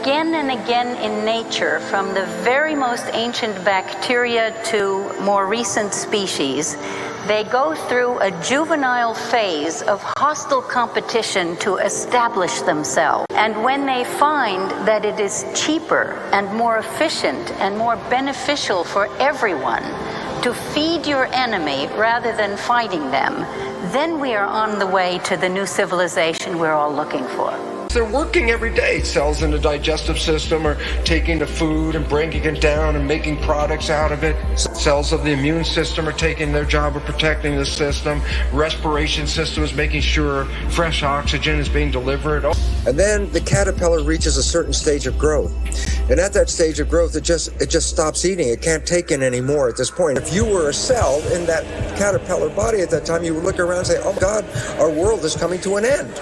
again and again in nature, from the very most ancient bacteria to more recent species, they go through a juvenile phase of hostile competition to establish themselves. And when they find that it is cheaper and more efficient and more beneficial for everyone to feed your enemy rather than fighting them, then we are on the way to the new civilization we're all looking for. They're working every day. Cells in the digestive system are taking the food and breaking it down and making products out of it. Cells of the immune system are taking their job of protecting the system. Respiration system is making sure fresh oxygen is being delivered. And then the caterpillar reaches a certain stage of growth. And at that stage of growth, it just stops eating. It can't take in anymore at this point. If you were a cell in that caterpillar body at that time, you would look around and say, oh God, our world is coming to an end.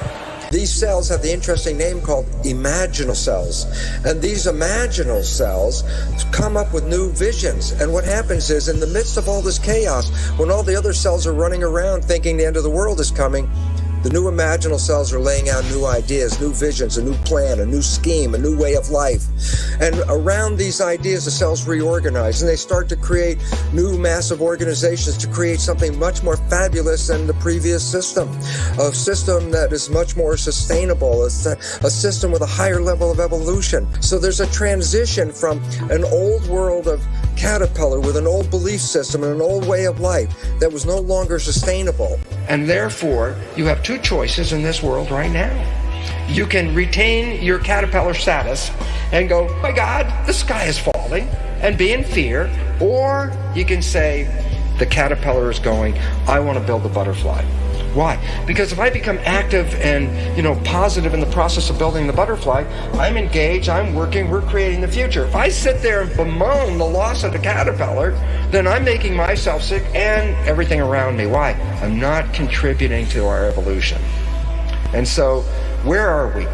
These cells have the interesting name called imaginal cells. And these imaginal cells come up with new visions. And what happens is, in the midst of all this chaos, when all the other cells are running around thinking the end of the world is coming, the new imaginal cells are laying out new ideas, new visions, a new plan, a new scheme, a new way of life. And around these ideas, the cells reorganize and they start to create new massive organizations to create something much more fabulous than the previous system. A system that is much more sustainable, a system with a higher level of evolution. So there's a transition from an old world of caterpillar with an old belief system and an old way of life that was no longer sustainable. And therefore, you have two choices in this world right now. You can retain your caterpillar status and go, oh my God, the sky is falling, and be in fear. Or you can say, the caterpillar is going, I want to build the butterfly. Why? Because if I become active and, positive in the process of building the butterfly, I'm engaged, I'm working, we're creating the future. If I sit there and bemoan the loss of the caterpillar, then I'm making myself sick and everything around me. Why? I'm not contributing to our evolution. And so, where are we?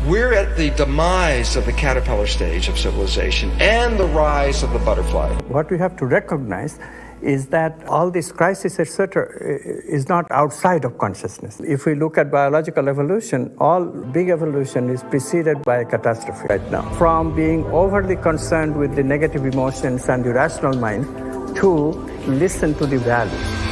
We're at the demise of the caterpillar stage of civilization and the rise of the butterfly. What we have to recognize is that all this crisis, etc., is not outside of consciousness. If we look at biological evolution, all big evolution is preceded by a catastrophe right now. From being overly concerned with the negative emotions and the rational mind to listen to the values.